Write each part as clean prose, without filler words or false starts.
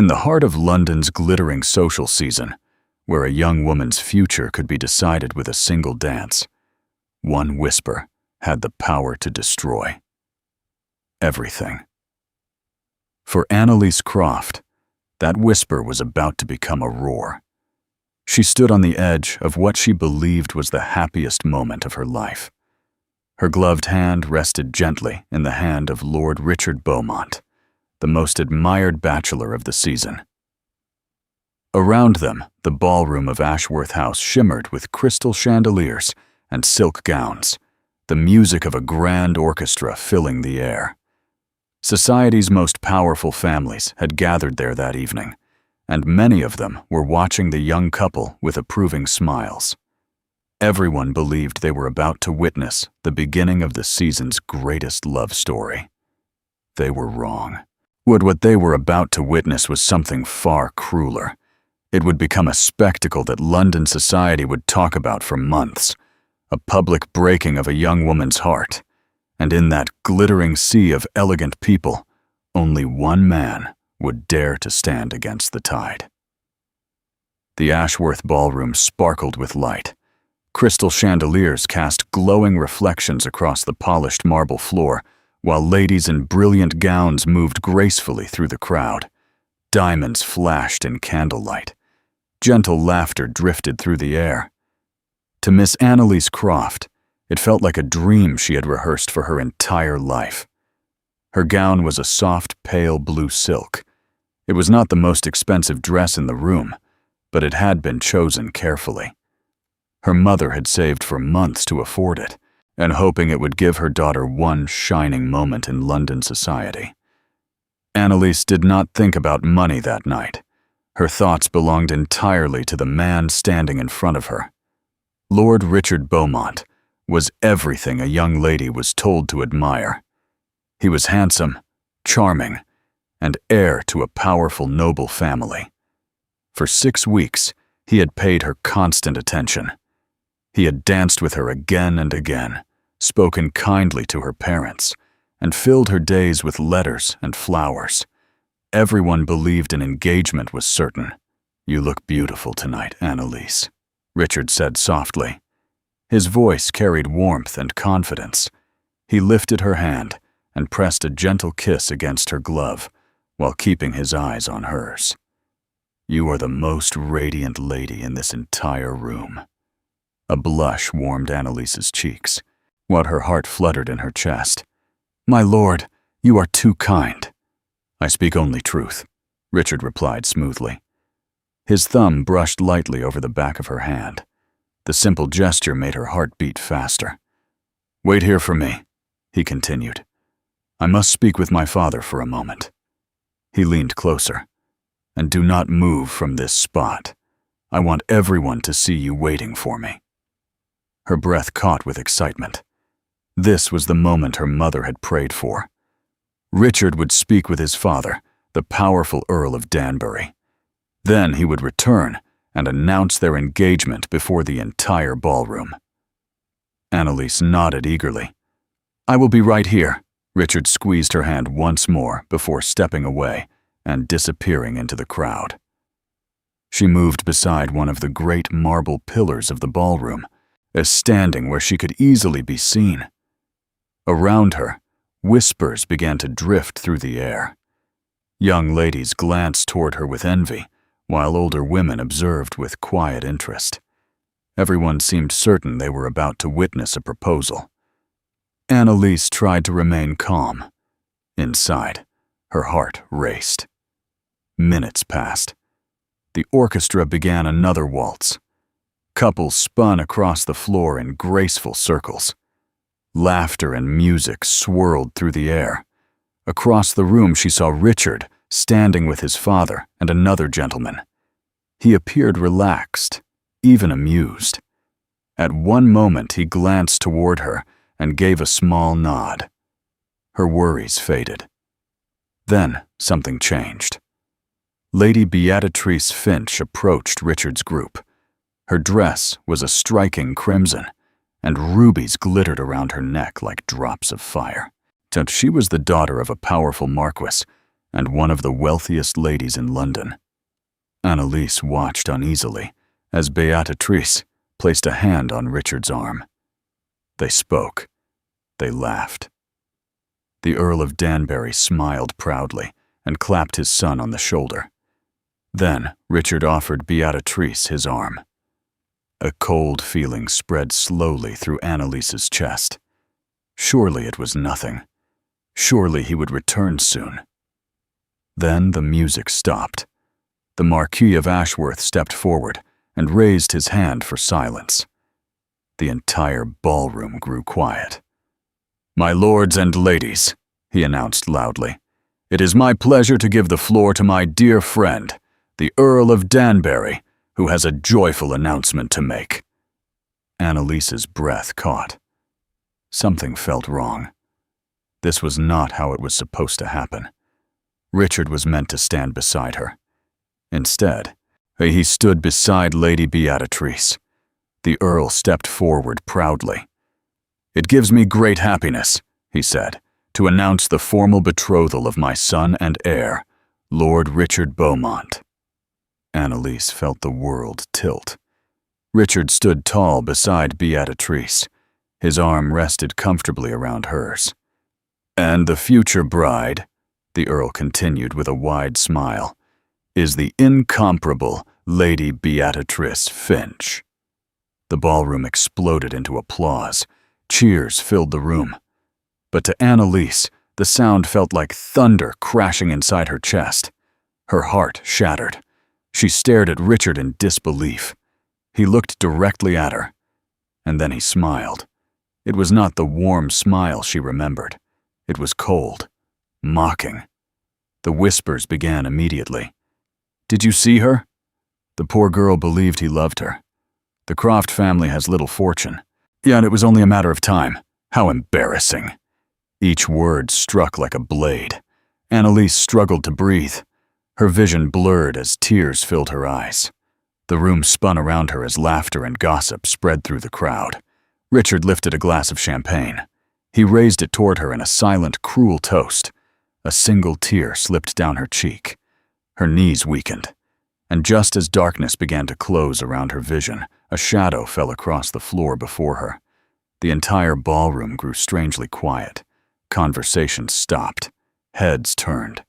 In the heart of London's glittering social season, where a young woman's future could be decided with a single dance, one whisper had the power to destroy everything. For Analise Croft, that whisper was about to become a roar. She stood on the edge of what she believed was the happiest moment of her life. Her gloved hand rested gently in the hand of Lord Richard Bowmont, the most admired bachelor of the season. Around them, the ballroom of Ashworth House shimmered with crystal chandeliers and silk gowns, the music of a grand orchestra filling the air. Society's most powerful families had gathered there that evening, and many of them were watching the young couple with approving smiles. Everyone believed they were about to witness the beginning of the season's greatest love story. They were wrong. What they were about to witness was something far crueler. It would become a spectacle that London society would talk about for months, a public breaking of a young woman's heart. And in that glittering sea of elegant people, only one man would dare to stand against the tide. The Ashworth ballroom sparkled with light. Crystal chandeliers cast glowing reflections across the polished marble floor, while ladies in brilliant gowns moved gracefully through the crowd. Diamonds flashed in candlelight. Gentle laughter drifted through the air. To Miss Analise Croft, it felt like a dream she had rehearsed for her entire life. Her gown was a soft, pale blue silk. It was not the most expensive dress in the room, but it had been chosen carefully. Her mother had saved for months to afford it, and hoping it would give her daughter one shining moment in London society. Analise did not think about money that night. Her thoughts belonged entirely to the man standing in front of her. Lord Richard Bowmont was everything a young lady was told to admire. He was handsome, charming, and heir to a powerful noble family. For 6 weeks, he had paid her constant attention. He had danced with her again and again, spoken kindly to her parents, and filled her days with letters and flowers. Everyone believed an engagement was certain. "You look beautiful tonight, Analise," Richard said softly. His voice carried warmth and confidence. He lifted her hand and pressed a gentle kiss against her glove while keeping his eyes on hers. "You are the most radiant lady in this entire room." A blush warmed Annalise's cheeks, while her heart fluttered in her chest. "My lord, you are too kind." "I speak only truth," Richard replied smoothly. His thumb brushed lightly over the back of her hand. The simple gesture made her heart beat faster. "Wait here for me," he continued. "I must speak with my father for a moment." He leaned closer. "And do not move from this spot. I want everyone to see you waiting for me." Her breath caught with excitement. This was the moment her mother had prayed for. Richard would speak with his father, the powerful Earl of Danbury. Then he would return and announce their engagement before the entire ballroom. Analise nodded eagerly. "I will be right here." Richard squeezed her hand once more before stepping away and disappearing into the crowd. She moved beside one of the great marble pillars of the ballroom, as standing where she could easily be seen. Around her, whispers began to drift through the air. Young ladies glanced toward her with envy, while older women observed with quiet interest. Everyone seemed certain they were about to witness a proposal. Analise tried to remain calm. Inside, her heart raced. Minutes passed. The orchestra began another waltz. Couples spun across the floor in graceful circles. Laughter and music swirled through the air. Across the room she saw Richard standing with his father and another gentleman. He appeared relaxed, even amused. At one moment he glanced toward her and gave a small nod. Her worries faded. Then something changed. Lady Beatrice Finch approached Richard's group. Her dress was a striking crimson, and rubies glittered around her neck like drops of fire. She was the daughter of a powerful marquis, and one of the wealthiest ladies in London. Analise watched uneasily as Beatrice placed a hand on Richard's arm. They spoke. They laughed. The Earl of Danbury smiled proudly and clapped his son on the shoulder. Then Richard offered Beatrice his arm. A cold feeling spread slowly through Annalise's chest. Surely it was nothing. Surely he would return soon. Then the music stopped. The Marquis of Ashworth stepped forward and raised his hand for silence. The entire ballroom grew quiet. "My lords and ladies," he announced loudly, "it is my pleasure to give the floor to my dear friend, the Earl of Danbury, who has a joyful announcement to make." Annalise's breath caught. Something felt wrong. This was not how it was supposed to happen. Richard was meant to stand beside her. Instead, he stood beside Lady Beatrice. The Earl stepped forward proudly. "It gives me great happiness," he said, "to announce the formal betrothal of my son and heir, Lord Richard Bowmont." Analise felt the world tilt. Richard stood tall beside Beatrice. His arm rested comfortably around hers. "And the future bride," the Earl continued with a wide smile, "is the incomparable Lady Beatrice Finch." The ballroom exploded into applause. Cheers filled the room. But to Analise, the sound felt like thunder crashing inside her chest. Her heart shattered. She stared at Richard in disbelief. He looked directly at her, and then he smiled. It was not the warm smile she remembered. It was cold, mocking. The whispers began immediately. "Did you see her?" The poor girl believed he loved her. "The Croft family has little fortune. Yet it was only a matter of time. How embarrassing." Each word struck like a blade. Analise struggled to breathe. Her vision blurred as tears filled her eyes. The room spun around her as laughter and gossip spread through the crowd. Richard lifted a glass of champagne. He raised it toward her in a silent, cruel toast. A single tear slipped down her cheek. Her knees weakened. And just as darkness began to close around her vision, a shadow fell across the floor before her. The entire ballroom grew strangely quiet. Conversation stopped. Heads turned.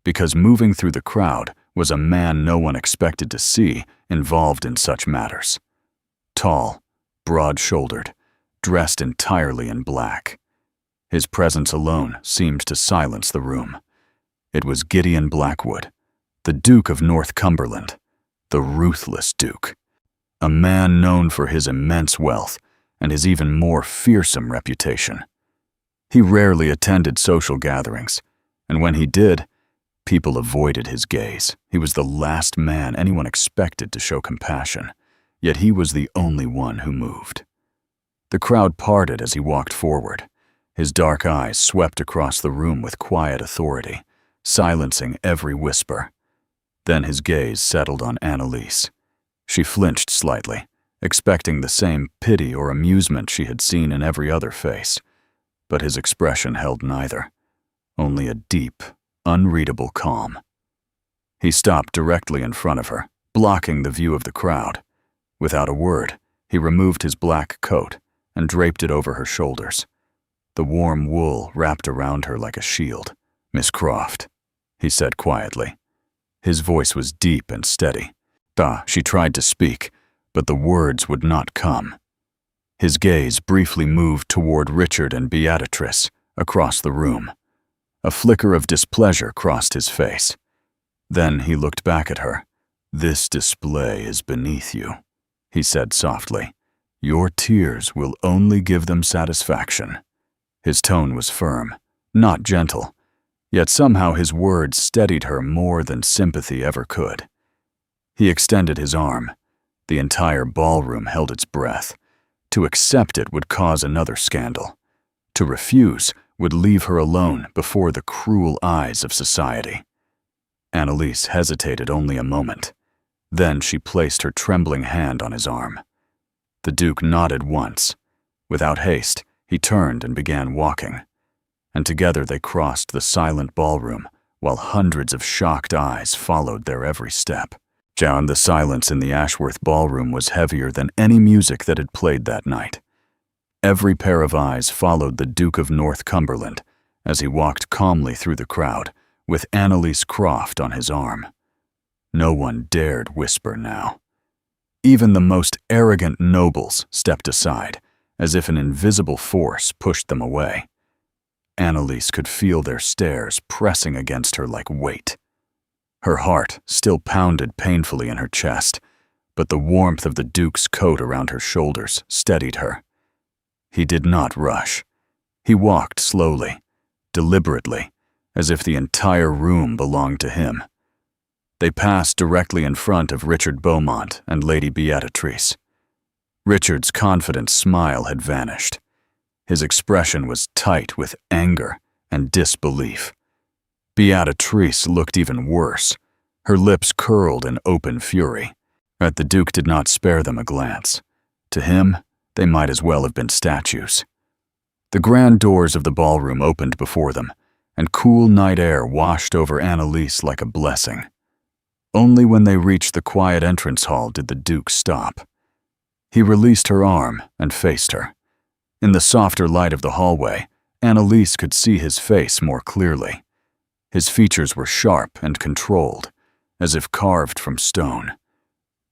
Because moving through the crowd was a man no one expected to see involved in such matters. Tall, broad-shouldered, dressed entirely in black. His presence alone seemed to silence the room. It was Gideon Blackwood, the Duke of North Cumberland, the Ruthless Duke, a man known for his immense wealth and his even more fearsome reputation. He rarely attended social gatherings, and when he did, people avoided his gaze. He was the last man anyone expected to show compassion, yet he was the only one who moved. The crowd parted as he walked forward. His dark eyes swept across the room with quiet authority, silencing every whisper. Then his gaze settled on Analise. She flinched slightly, expecting the same pity or amusement she had seen in every other face. But his expression held neither, only a deep, unreadable calm. He stopped directly in front of her, blocking the view of the crowd. Without a word, he removed his black coat and draped it over her shoulders. The warm wool wrapped around her like a shield. "Miss Croft," he said quietly. His voice was deep and steady. She tried to speak, but the words would not come. His gaze briefly moved toward Richard and Beatrice, across the room. A flicker of displeasure crossed his face. Then he looked back at her. "This display is beneath you," he said softly. "Your tears will only give them satisfaction." His tone was firm, not gentle, yet somehow his words steadied her more than sympathy ever could. He extended his arm. The entire ballroom held its breath. To accept it would cause another scandal. To refuse would leave her alone before the cruel eyes of society. Analise hesitated only a moment. Then she placed her trembling hand on his arm. The Duke nodded once. Without haste, he turned and began walking. And together they crossed the silent ballroom, while hundreds of shocked eyes followed their every step. Down the silence in the Ashworth ballroom was heavier than any music that had played that night. Every pair of eyes followed the Duke of North Cumberland as he walked calmly through the crowd with Analise Croft on his arm. No one dared whisper now. Even the most arrogant nobles stepped aside, as if an invisible force pushed them away. Analise could feel their stares pressing against her like weight. Her heart still pounded painfully in her chest, but the warmth of the Duke's coat around her shoulders steadied her. He did not rush. He walked slowly, deliberately, as if the entire room belonged to him. They passed directly in front of Richard Bowmont and Lady Beatrice. Richard's confident smile had vanished. His expression was tight with anger and disbelief. Beatrice looked even worse, her lips curled in open fury. Yet the Duke did not spare them a glance. To him, they might as well have been statues. The grand doors of the ballroom opened before them, and cool night air washed over Analise like a blessing. Only when they reached the quiet entrance hall did the Duke stop. He released her arm and faced her. In the softer light of the hallway, Analise could see his face more clearly. His features were sharp and controlled, as if carved from stone.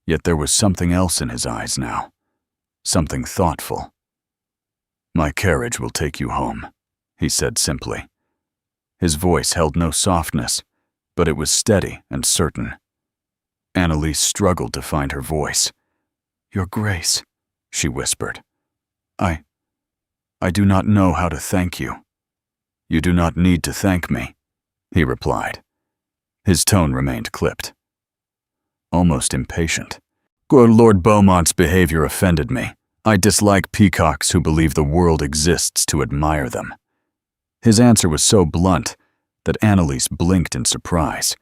Yet there was something else in his eyes now, something thoughtful. "My carriage will take you home," he said simply. His voice held no softness, but it was steady and certain. Analise struggled to find her voice. "Your Grace," she whispered. I do not know how to thank you." "You do not need to thank me," he replied. His tone remained clipped, almost impatient. "Lord Beaumont's behavior offended me. I dislike peacocks who believe the world exists to admire them." His answer was so blunt that Analise blinked in surprise.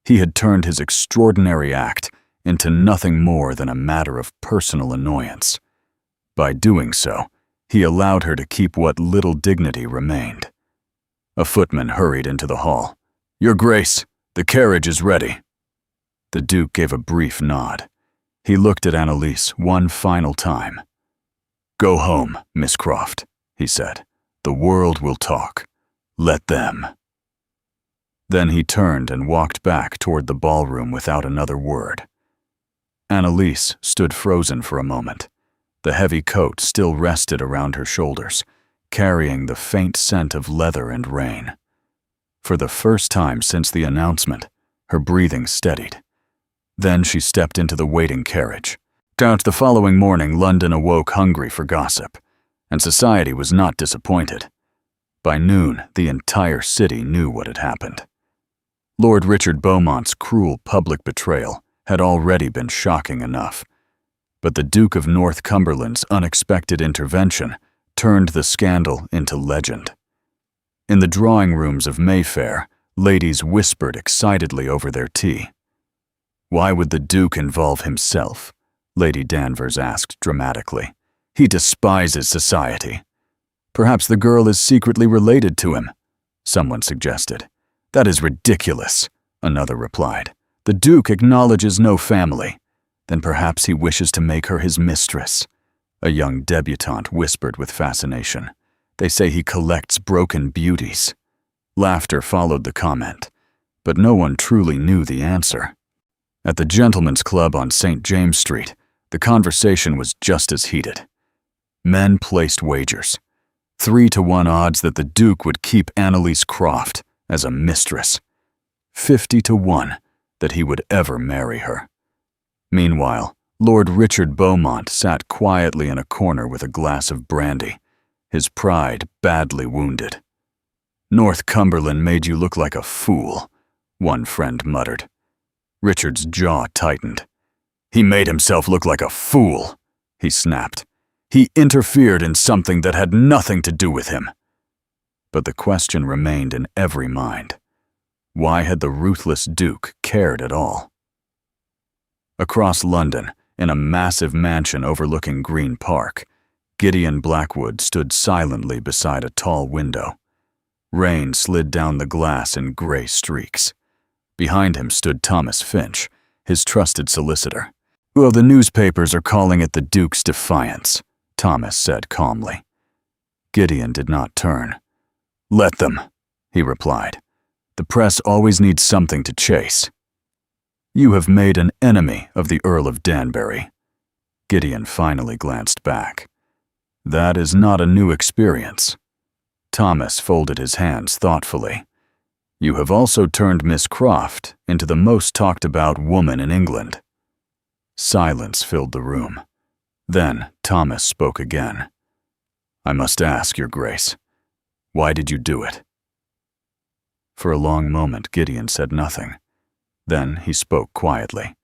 He had turned his extraordinary act into nothing more than a matter of personal annoyance. By doing so, he allowed her to keep what little dignity remained. A footman hurried into the hall. "Your Grace, the carriage is ready." The Duke gave a brief nod. He looked at Analise one final time. "Go home, Miss Croft," he said. "The world will talk. Let them." Then he turned and walked back toward the ballroom without another word. Analise stood frozen for a moment. The heavy coat still rested around her shoulders, carrying the faint scent of leather and rain. For the first time since the announcement, her breathing steadied. Then she stepped into the waiting carriage. The following morning, London awoke hungry for gossip, and society was not disappointed. By noon, the entire city knew what had happened. Lord Richard Bowmont's cruel public betrayal had already been shocking enough, but the Duke of North Cumberland's unexpected intervention turned the scandal into legend. In the drawing rooms of Mayfair, ladies whispered excitedly over their tea. "Why would the Duke involve himself?" Lady Danvers asked dramatically. "He despises society." "Perhaps the girl is secretly related to him," someone suggested. "That is ridiculous," another replied. "The Duke acknowledges no family. Then perhaps he wishes to make her his mistress," a young debutante whispered with fascination. "They say he collects broken beauties." Laughter followed the comment, but no one truly knew the answer. At the Gentlemen's Club on St. James Street, the conversation was just as heated. Men placed wagers. 3-to-1 odds that the Duke would keep Analise Croft as a mistress. 50-1 that he would ever marry her. Meanwhile, Lord Richard Bowmont sat quietly in a corner with a glass of brandy, his pride badly wounded. "North Cumberland made you look like a fool," one friend muttered. Richard's jaw tightened. "He made himself look like a fool," he snapped. "He interfered in something that had nothing to do with him." But the question remained in every mind. Why had the ruthless Duke cared at all? Across London, in a massive mansion overlooking Green Park, Gideon Blackwood stood silently beside a tall window. Rain slid down the glass in gray streaks. Behind him stood Thomas Finch, his trusted solicitor. "Well, the newspapers are calling it the Duke's defiance," Thomas said calmly. Gideon did not turn. "Let them," he replied. "The press always needs something to chase." "You have made an enemy of the Earl of Danbury." Gideon finally glanced back. "That is not a new experience." Thomas folded his hands thoughtfully. "You have also turned Miss Croft into the most talked-about woman in England." Silence filled the room. Then Thomas spoke again. "I must ask, Your Grace, why did you do it?" For a long moment Gideon said nothing. Then he spoke quietly.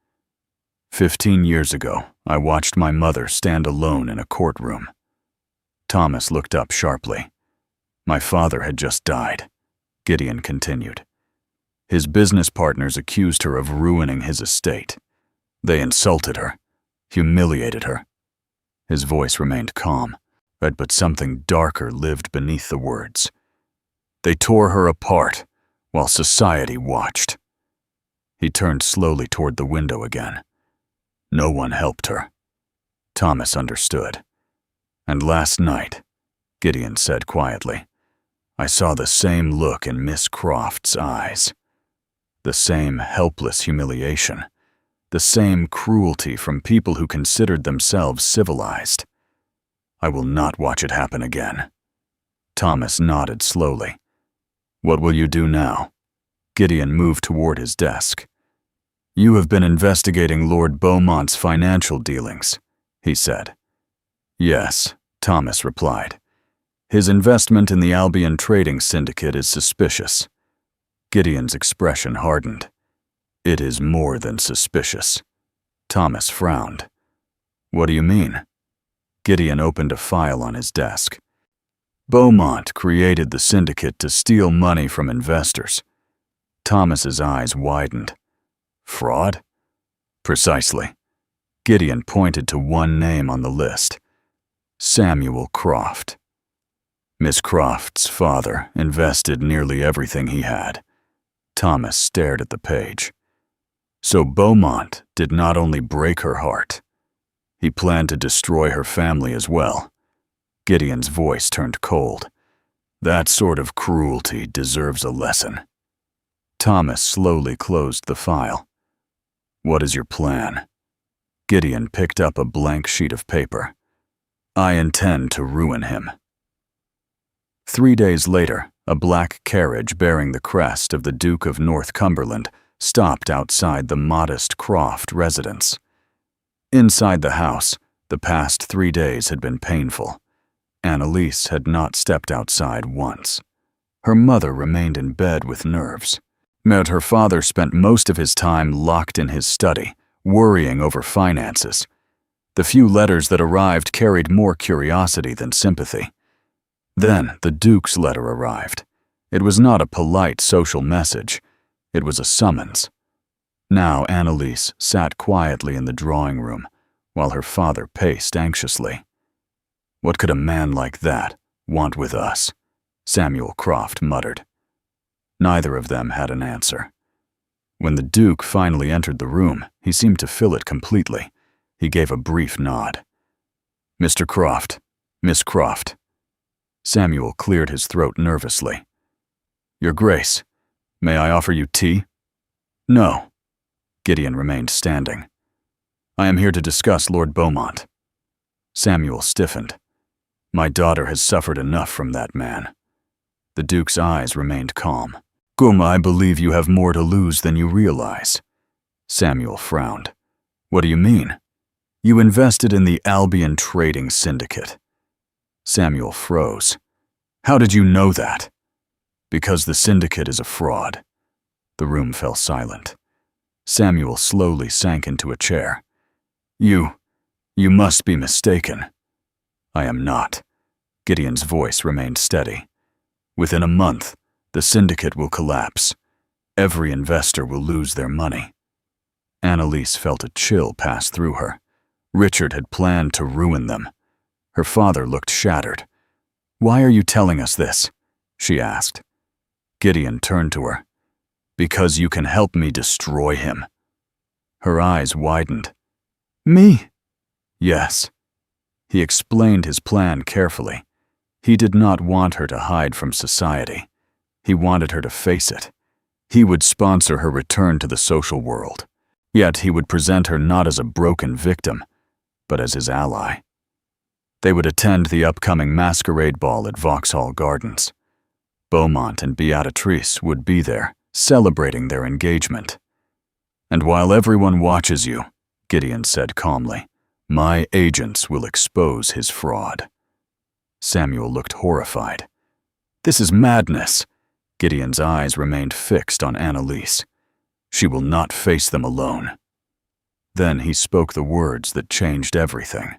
15 years ago, I watched my mother stand alone in a courtroom." Thomas looked up sharply. "My father had just died," Gideon continued. "His business partners accused her of ruining his estate. They insulted her, humiliated her." His voice remained calm, but something darker lived beneath the words. "They tore her apart while society watched." He turned slowly toward the window again. "No one helped her." Thomas understood. "And last night," Gideon said quietly, "I saw the same look in Miss Croft's eyes. The same helpless humiliation. The same cruelty from people who considered themselves civilized. I will not watch it happen again." Thomas nodded slowly. "What will you do now?" Gideon moved toward his desk. "You have been investigating Lord Bowmont's financial dealings," he said. "Yes," Thomas replied. "His investment in the Albion trading syndicate is suspicious." Gideon's expression hardened. "It is more than suspicious." Thomas frowned. "What do you mean?" Gideon opened a file on his desk. "Bowmont created the syndicate to steal money from investors." Thomas's eyes widened. "Fraud?" "Precisely." Gideon pointed to one name on the list. Samuel Croft. Miss Croft's father invested nearly everything he had. Thomas stared at the page. So Bowmont did not only break her heart. He planned to destroy her family as well. Gideon's voice turned cold. "That sort of cruelty deserves a lesson." Thomas slowly closed the file. "What is your plan?" Gideon picked up a blank sheet of paper. "I intend to ruin him." 3 days later, a black carriage bearing the crest of the Duke of North Cumberland stopped outside the modest Croft residence. Inside the house, the past 3 days had been painful. Analise had not stepped outside once. Her mother remained in bed with nerves. But her father spent most of his time locked in his study, worrying over finances. The few letters that arrived carried more curiosity than sympathy. Then the Duke's letter arrived. It was not a polite social message. It was a summons. Now Analise sat quietly in the drawing room, while her father paced anxiously. "What could a man like that want with us?" Samuel Croft muttered. Neither of them had an answer. When the Duke finally entered the room, he seemed to fill it completely. He gave a brief nod. "Mr. Croft, Miss Croft." Samuel cleared his throat nervously. "Your Grace, may I offer you tea?" "No." Gideon remained standing. "I am here to discuss Lord Bowmont." Samuel stiffened. "My daughter has suffered enough from that man." The Duke's eyes remained calm. "Come, I believe you have more to lose than you realize." Samuel frowned. "What do you mean?" "You invested in the Albion trading syndicate." Samuel froze. "How did you know that?" "Because the syndicate is a fraud." The room fell silent. Samuel slowly sank into a chair. You must be mistaken." "I am not." Gideon's voice remained steady. "Within a month, the syndicate will collapse. Every investor will lose their money." Analise felt a chill pass through her. Richard had planned to ruin them. Her father looked shattered. "Why are you telling us this?" she asked. Gideon turned to her. "Because you can help me destroy him." Her eyes widened. "Me?" "Yes." He explained his plan carefully. He did not want her to hide from society. He wanted her to face it. He would sponsor her return to the social world. Yet he would present her not as a broken victim, but as his ally. They would attend the upcoming masquerade ball at Vauxhall Gardens. Bowmont and Beatrice would be there, celebrating their engagement. "And while everyone watches you," Gideon said calmly, "my agents will expose his fraud." Samuel looked horrified. "This is madness." Gideon's eyes remained fixed on Analise. "She will not face them alone." Then he spoke the words that changed everything.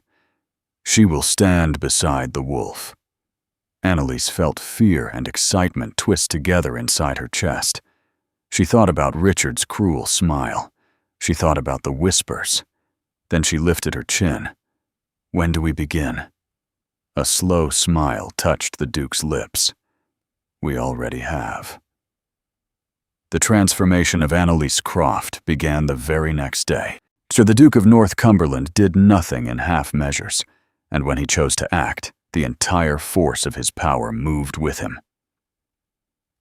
"She will stand beside the wolf." Analise felt fear and excitement twist together inside her chest. She thought about Richard's cruel smile. She thought about the whispers. Then she lifted her chin. "When do we begin?" A slow smile touched the Duke's lips. "We already have." The transformation of Analise Croft began the very next day. So the Duke of North Cumberland did nothing in half measures, and when he chose to act, the entire force of his power moved with him.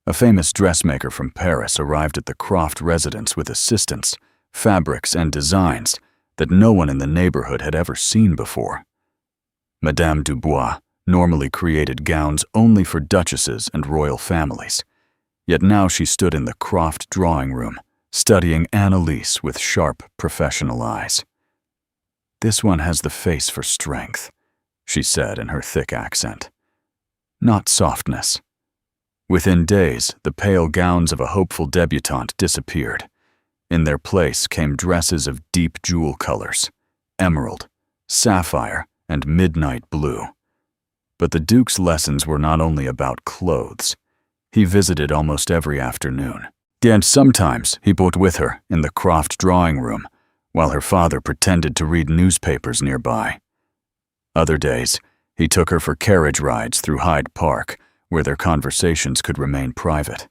A famous dressmaker from Paris arrived at the Croft residence with assistants, fabrics, and designs that no one in the neighborhood had ever seen before. Madame Dubois normally created gowns only for duchesses and royal families, yet now she stood in the Croft drawing room, studying Analise with sharp, professional eyes. "This one has the face for strength," she said in her thick accent. "Not softness." Within days, the pale gowns of a hopeful debutante disappeared. In their place came dresses of deep jewel colors, emerald, sapphire, and midnight blue. But the Duke's lessons were not only about clothes. He visited almost every afternoon. And sometimes he put with her in the Croft drawing room, while her father pretended to read newspapers nearby. Other days, he took her for carriage rides through Hyde Park, where their conversations could remain private.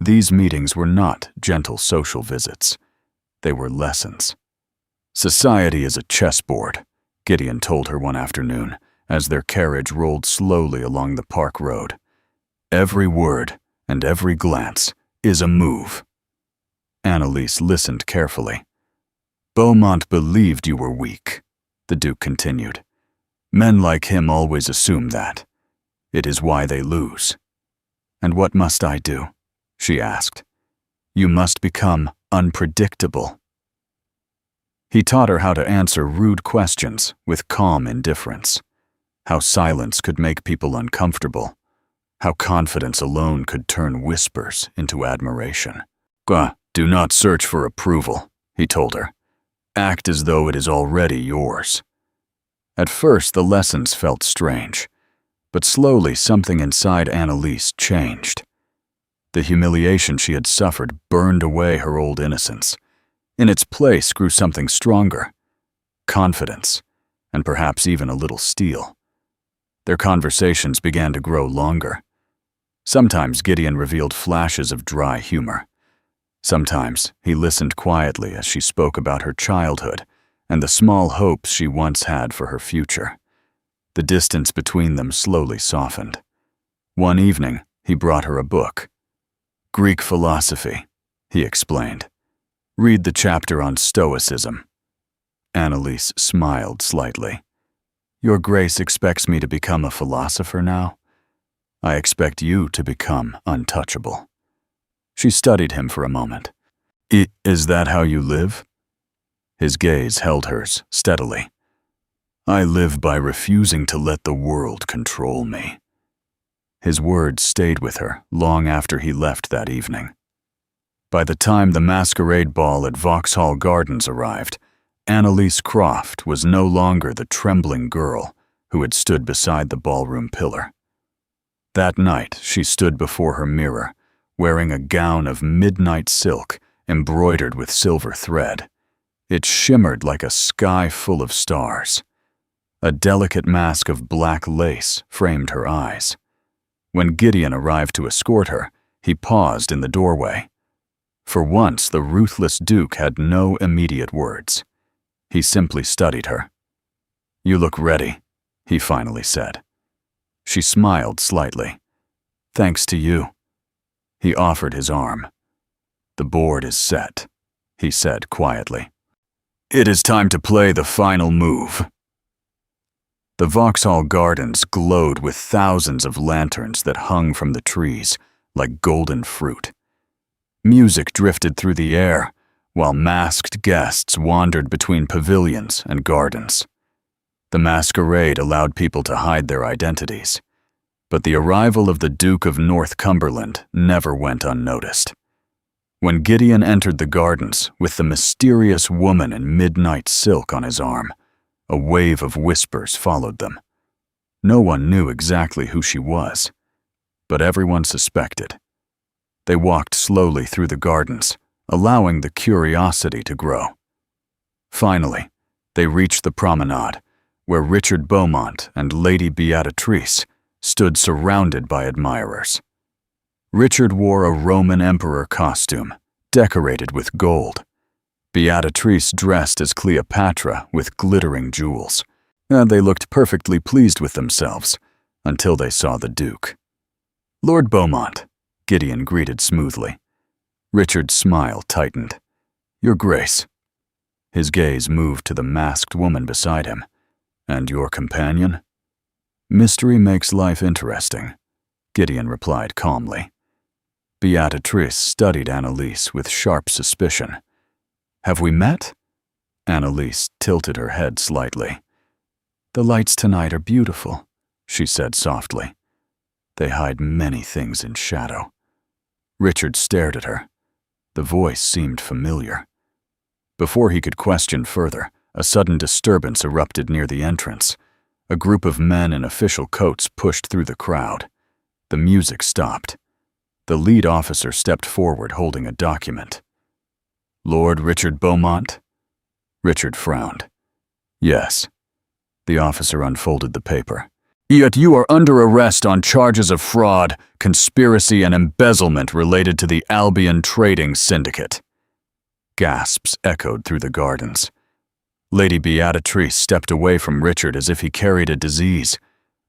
These meetings were not gentle social visits. They were lessons. "Society is a chessboard," Gideon told her one afternoon, as their carriage rolled slowly along the park road. "Every word and every glance is a move." Analise listened carefully. "Bowmont believed you were weak," the Duke continued. "Men like him always assume that. It is why they lose." "And what must I do?" she asked. "You must become unpredictable." He taught her how to answer rude questions with calm indifference, how silence could make people uncomfortable, how confidence alone could turn whispers into admiration. "Do not search for approval," he told her. "Act as though it is already yours." At first, the lessons felt strange, but slowly something inside Analise changed. The humiliation she had suffered burned away her old innocence. In its place grew something stronger, confidence, and perhaps even a little steel. Their conversations began to grow longer. Sometimes Gideon revealed flashes of dry humor. Sometimes he listened quietly as she spoke about her childhood and the small hopes she once had for her future. The distance between them slowly softened. One evening, he brought her a book. "Greek philosophy," he explained. "Read the chapter on Stoicism." Analise smiled slightly. "Your Grace expects me to become a philosopher now? I expect you to become untouchable." She studied him for a moment. "Is that how you live?" His gaze held hers steadily. "I live by refusing to let the world control me." His words stayed with her long after he left that evening. By the time the masquerade ball at Vauxhall Gardens arrived, Analise Croft was no longer the trembling girl who had stood beside the ballroom pillar. That night, she stood before her mirror, wearing a gown of midnight silk embroidered with silver thread. It shimmered like a sky full of stars. A delicate mask of black lace framed her eyes. When Gideon arrived to escort her, He paused in the doorway. For once, the ruthless Duke had no immediate words. He simply studied her. "You look ready," he finally said. She smiled slightly. "Thanks to you." He offered his arm. "The board is set," he said quietly. "It is time to play the final move." The Vauxhall Gardens glowed with thousands of lanterns that hung from the trees like golden fruit. Music drifted through the air, while masked guests wandered between pavilions and gardens. The masquerade allowed people to hide their identities, but the arrival of the Duke of North Cumberland never went unnoticed. When Gideon entered the gardens with the mysterious woman in midnight silk on his arm, a wave of whispers followed them. No one knew exactly who she was, but everyone suspected. They walked slowly through the gardens, allowing the curiosity to grow. Finally, they reached the promenade, where Richard Bowmont and Lady Beatrice stood surrounded by admirers. Richard wore a Roman emperor costume, decorated with gold. Beatrice dressed as Cleopatra with glittering jewels, and they looked perfectly pleased with themselves until they saw the Duke. "Lord Bowmont," Gideon greeted smoothly. Richard's smile tightened. "Your Grace." His gaze moved to the masked woman beside him. "And your companion?" "Mystery makes life interesting," Gideon replied calmly. Beatrice studied Analise with sharp suspicion. "Have we met?" Analise tilted her head slightly. "The lights tonight are beautiful," she said softly. "They hide many things in shadow." Richard stared at her. The voice seemed familiar. Before he could question further, a sudden disturbance erupted near the entrance. A group of men in official coats pushed through the crowd. The music stopped. The lead officer stepped forward holding a document. "Lord Richard Bowmont?" Richard frowned. "Yes." The officer unfolded the paper. "Yet you are under arrest on charges of fraud, conspiracy, and embezzlement related to the Albion Trading Syndicate." Gasps echoed through the gardens. Lady Beatrice stepped away from Richard as if he carried a disease.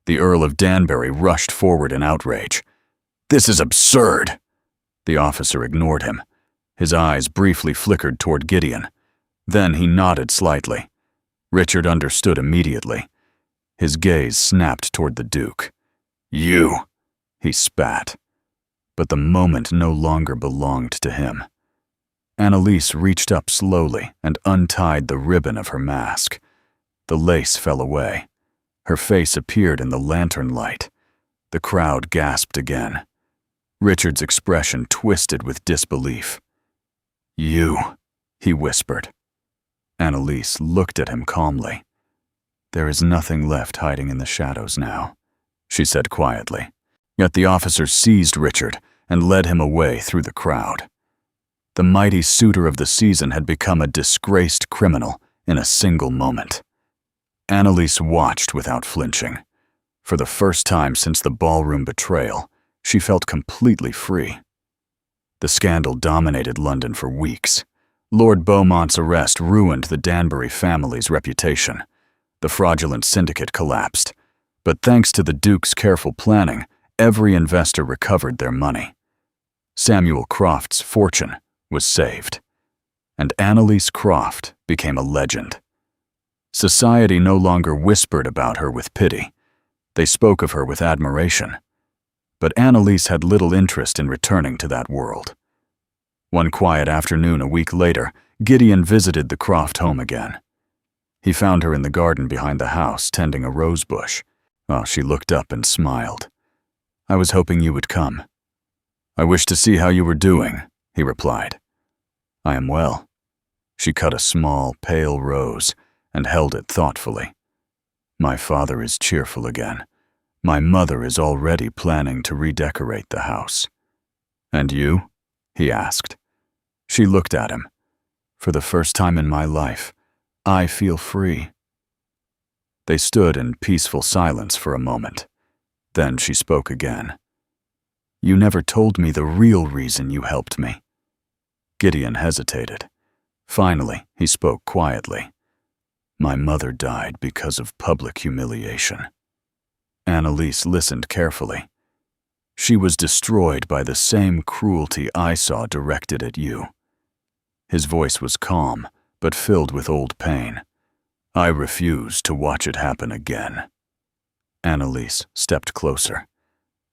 The Earl of Danbury rushed forward in outrage. "This is absurd!" The officer ignored him. His eyes briefly flickered toward Gideon. Then he nodded slightly. Richard understood immediately. His gaze snapped toward the Duke. "You!" he spat. But the moment no longer belonged to him. Analise reached up slowly and untied the ribbon of her mask. The lace fell away. Her face appeared in the lantern light. The crowd gasped again. Richard's expression twisted with disbelief. "You," he whispered. Analise looked at him calmly. "There is nothing left hiding in the shadows now," she said quietly. Yet the officer seized Richard and led him away through the crowd. The mighty suitor of the season had become a disgraced criminal in a single moment. Analise watched without flinching. For the first time since the ballroom betrayal, she felt completely free. The scandal dominated London for weeks. Lord Beaumont's arrest ruined the Danbury family's reputation. The fraudulent syndicate collapsed. But thanks to the Duke's careful planning, every investor recovered their money. Samuel Croft's fortune was saved. And Analise Croft became a legend. Society no longer whispered about her with pity. They spoke of her with admiration. But Analise had little interest in returning to that world. One quiet afternoon a week later, Gideon visited the Croft home again. He found her in the garden behind the house, tending a rose bush. She looked up and smiled. "I was hoping you would come." "I wish to see how you were doing," he replied. "I am well." She cut a small, pale rose and held it thoughtfully. "My father is cheerful again. My mother is already planning to redecorate the house." "And you?" he asked. She looked at him. "For the first time in my life, I feel free." They stood in peaceful silence for a moment. Then she spoke again. You never told me the real reason you helped me." Gideon hesitated. Finally, he spoke quietly. "My mother died because of public humiliation." Analise listened carefully. "She was destroyed by the same cruelty I saw directed at you." His voice was calm, but filled with old pain. "I refuse to watch it happen again." Analise stepped closer.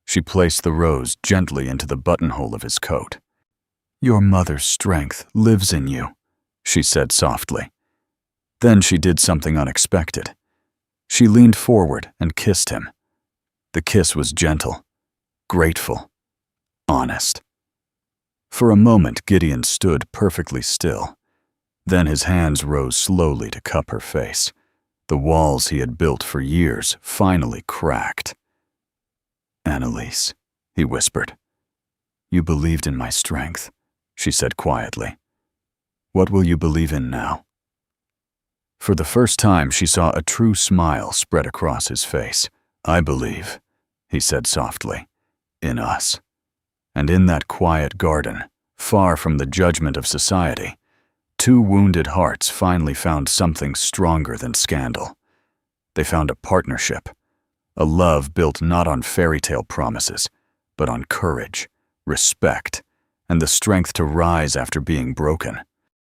She placed the rose gently into the buttonhole of his coat. "Your mother's strength lives in you," she said softly. Then she did something unexpected. She leaned forward and kissed him. The kiss was gentle, grateful, honest. For a moment, Gideon stood perfectly still. Then his hands rose slowly to cup her face. The walls he had built for years finally cracked. "Analise," he whispered. "You believed in my strength," she said quietly. "What will you believe in now?" For the first time, she saw a true smile spread across his face. "I believe," he said softly, "in us." And in that quiet garden, far from the judgment of society, two wounded hearts finally found something stronger than scandal. They found a partnership, a love built not on fairy tale promises, but on courage, respect, and the strength to rise after being broken.